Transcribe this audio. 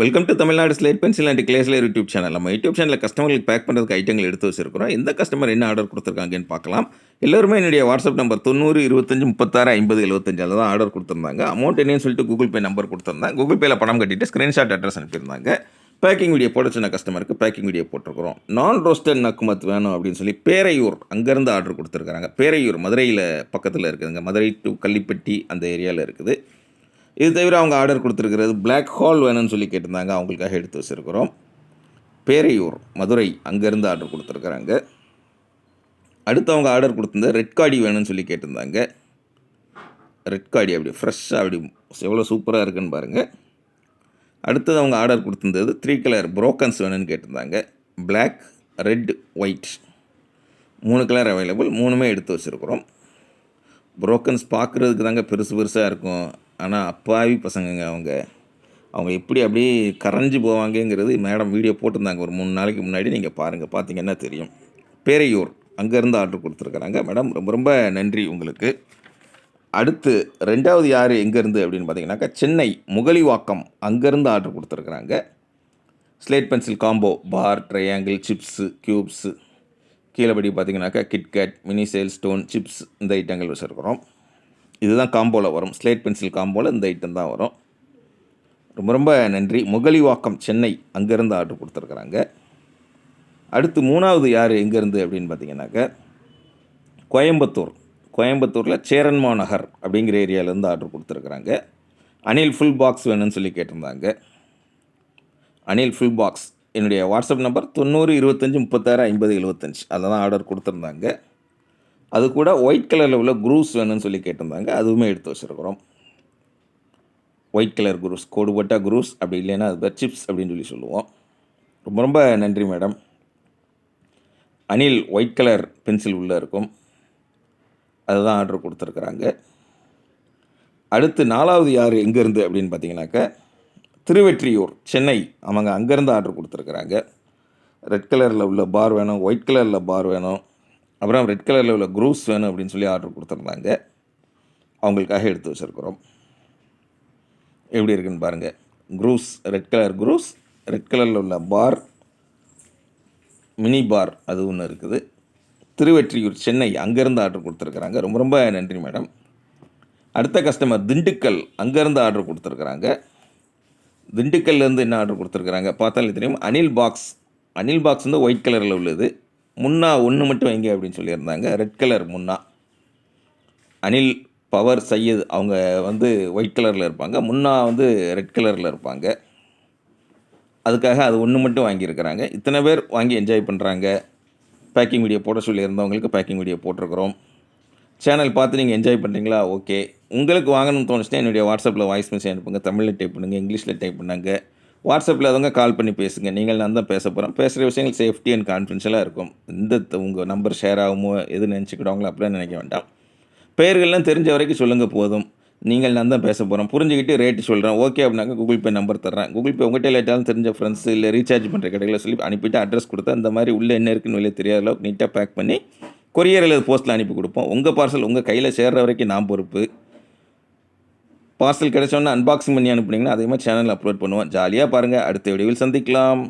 Welcome to Tamil Nadu slate pencil and கிளேஸ்லேர் YouTube channel. நம்ம YouTube சேனலில் கஸ்டமர்களுக்கு பேக் பண்ணுறதுக்கு ஐட்டங்கள் எடுத்து வச்சிருக்கிறோம். எந்த கஸ்டமர் என்ன ஆர்டர் கொடுத்துருக்காங்கன்னு பார்க்கலாம். எல்லோருமே என்னுடைய வாட்ஸ்அப் நம்பர் 90 25 36 50 75 அதில் தான் ஆர்டர் கொடுத்துருந்தாங்க. அமௌண்ட் என்னன்னு சொல்லிட்டு கூகுள் பே நம்பர் கொடுத்துருந்தாங்க. கூகுள் பேயில் பணம் கட்டிட்டு ஸ்க்ரீன்ஷாட் அட்ரஸ் அனுப்பியிருந்தாங்க. பேக்கிங் வீடியோ போட சொன்ன கஸ்டமருக்கு பேக்கிங் வீடியோ போட்டிருக்கிறோம். நான் ரோஸ்டட் நக்குமத் வேணும் அப்படின்னு சொல்லி பேரையூர் அங்கேருந்து ஆர்டர் கொடுத்துருக்காங்க. பேரையூர் மதுரையில் பக்கத்தில் இருக்குதுங்க. மதுரை டு கள்ளிப்பட்டி அந்த ஏரியாவில் இருக்குது. இது தவிர அவங்க ஆர்டர் கொடுத்துருக்கிறது பிளாக் ஹால் வேணும்னு சொல்லி கேட்டிருந்தாங்க. அவங்களுக்காக எடுத்து வச்சுருக்கிறோம். பேரையூர் மதுரை அங்கேருந்து ஆர்டர் கொடுத்துருக்குறாங்க. அடுத்து அவங்க ஆர்டர் கொடுத்துருந்தது ரெட் காடி வேணும்னு சொல்லி கேட்டிருந்தாங்க. ரெட் காடி அப்படி ஃப்ரெஷ்ஷாக அப்படி எவ்வளோ சூப்பராக இருக்குன்னு பாருங்கள். அடுத்தது அவங்க ஆர்டர் கொடுத்துருந்தது 3 கலர் புரோக்கன்ஸ் வேணும்னு கேட்டிருந்தாங்க. Black, red, white 3 colour available. 3மே எடுத்து வச்சுருக்குறோம். புரோக்கன்ஸ் பார்க்குறதுக்கு தாங்க பெருசு பெருசாக இருக்கும். ஆனால் அப்பாவி பசங்கங்க அவங்க எப்படி அப்படியே கரைஞ்சி போவாங்கங்கிறது மேடம் வீடியோ போட்டிருந்தாங்க ஒரு 3 நாளைக்கு முன்னாடி. நீங்கள் பாருங்கள், பார்த்தீங்கன்னா தெரியும். பேரையூர் அங்கேருந்து ஆர்டர் கொடுத்துருக்குறாங்க. மேடம் ரொம்ப ரொம்ப நன்றி உங்களுக்கு. அடுத்து 2வது யார் எங்கேருந்து அப்படின்னு பார்த்தீங்கன்னாக்கா சென்னை முகலிவாக்கம் அங்கேருந்து ஆர்டர் கொடுத்துருக்குறாங்க. ஸ்லேட் பென்சில் காம்போ பார், ட்ரையாங்கிள், சிப்ஸு, க்யூப்ஸு, கீழேபடி பார்த்தீங்கன்னாக்கா KitKat, mini sale, stone, chips இந்த ஐட்டங்கள் வச்சுருக்கிறோம். இதுதான் காம்போவில் வரும். ஸ்லேட் பென்சில் காம்போவில் இந்த ஐட்டம் தான் வரும். ரொம்ப ரொம்ப நன்றி. முகலிவாக்கம் சென்னை அங்கேருந்து ஆர்டர் கொடுத்துருக்குறாங்க. அடுத்து 3வது யார் எங்கேருந்து அப்படின்னு பார்த்தீங்கன்னாக்கா கோயம்புத்தூரில் சேரன்மா நகர் அப்படிங்கிற ஏரியாவிலேருந்து ஆர்டர் கொடுத்துருக்குறாங்க. அனில் ஃபுல் பாக்ஸ் வேணும்னு சொல்லி கேட்டிருந்தாங்க. அனில் ஃபுல் பாக்ஸ் என்னுடைய வாட்ஸ்அப் நம்பர் 90 25 36 50 75 அதில் தான் ஆர்டர் கொடுத்துருந்தாங்க. அது கூட ஒயிட் கலரில் உள்ள குரூஸ் வேணும்னு சொல்லி கேட்டிருந்தாங்க. அதுவுமே எடுத்து வச்சுருக்குறோம். ஒயிட் கலர் குரூஸ், கோடுபட்டா குரூஸ், அப்படி இல்லைன்னா அது பேர் சிப்ஸ் அப்படின்னு சொல்லி சொல்லுவோம். ரொம்ப ரொம்ப நன்றி madam. Anil white colour pencil உள்ளே இருக்கும். அதுதான் ஆர்டர் கொடுத்துருக்குறாங்க. அடுத்து 4வது யார் எங்கேருந்து அப்படின்னு பார்த்தீங்கன்னாக்கா திருவெற்றியூர் சென்னை, அவங்க அங்கேருந்து ஆர்டர் கொடுத்துருக்குறாங்க. ரெட் கலரில் உள்ள பார் வேணும், ஒயிட் கலரில் பார் வேணும், அப்புறம் ரெட் கலரில் உள்ள குரூஸ் வேணும் அப்படின்னு சொல்லி ஆர்டர் கொடுத்துருந்தாங்க. அவங்களுக்காக எடுத்து வச்சுருக்குறோம். எப்படி இருக்குன்னு பாருங்கள். Cross, red colour cross, red கலரில் உள்ள பார், மினி பார் அது ஒன்று இருக்குது. திருவெற்றியூர் சென்னை அங்கேருந்து ஆர்டர் கொடுத்துருக்குறாங்க. ரொம்ப ரொம்ப நன்றி மேடம். அடுத்த கஸ்டமர் திண்டுக்கல் அங்கேருந்து ஆர்டர் கொடுத்துருக்குறாங்க. திண்டுக்கல்லேருந்து என்ன ஆர்டர் கொடுத்துருக்குறாங்க பார்த்தாலே தெரியும். அனில் பாக்ஸ் வந்து ஒயிட் கலரில் உள்ளது. முன்னா ஒன்று மட்டும் வைங்க அப்படின்னு சொல்லியிருந்தாங்க. ரெட் கலர் முன்னா. அனில் பவர் சையத் அவங்க வந்து ஒயிட் கலரில் இருப்பாங்க. முன்னா வந்து ரெட் கலரில் இருப்பாங்க. அதுக்காக அது ஒன்று மட்டும் வாங்கியிருக்கிறாங்க. இத்தனை பேர் வாங்கி என்ஜாய் பண்ணுறாங்க. பேக்கிங் வீடியோ போட சொல்லியிருந்தவங்களுக்கு பேக்கிங் வீடியோ போட்டிருக்கிறோம். சேனல் பார்த்து நீங்கள் என்ஜாய் பண்ணுறீங்களா? ஓகே. உங்களுக்கு வாங்கணும்னு தோணுச்சுன்னா என்னுடைய வாட்ஸ்அப்பில் வாய்ஸ் மெசேஜ் அனுப்புங்க. தமிழில் டைப் பண்ணுங்கள், இங்கிலீஷில் டைப் பண்ணாங்க. வாட்ஸ்அப்பில் அதவங்க கால் பண்ணி பேசுங்க. நான் தான் பேச போகிறேன். பேசுகிற விஷயங்கள் சேஃப்டி அண்ட் கான்ஃபிடென்ஷியலாக இருக்கும். உங்கள் நம்பர் ஷேர் ஆகுமோ எது நினச்சிக்கிட்டவங்களோ அப்படிலாம் நினைக்க வேண்டாம். பெயர்கள்லாம் தெரிஞ்ச வரைக்கும் சொல்லுங்கள் போதும். நான் தான் பேச போகிறோம். புரிஞ்சுக்கிட்டு ரேட்டு சொல்கிறேன். ஓகே அப்படின்னாக்க கூகுள் பே நம்பர் தர்றேன். கூகுள் பே உங்கள்கிட்ட லேட்டாலும் தெரிஞ்ச ஃப்ரெண்ட்ஸ் இல்லை ரீசார்ஜ் பண்ணுற கடையில் சொல்லி அனுப்பிட்டு அட்ரஸ் கொடுத்தா இந்த மாதிரி உள்ளே என்ன இருக்குன்னு வெளியே தெரியாத அளவுக்கு நீட்டாக பேக் பண்ணி கொரியர் அல்லது போஸ்ட்டில் அனுப்பி கொடுப்போம். உங்கள் பார்சல் உங்கள் கையில் சேர்கிற வரைக்கும் நான் பொறுப்பு. பார்சல் கிடைச்சோன்னா அன்பாக்சிங் பண்ணி அனுப்புனீங்கன்னா அதே மாதிரி சேனலில் அப்லோட் பண்ணுவோம். ஜாலியாக பாருங்கள். அடுத்த வீடியோவில் சந்திக்கலாம்.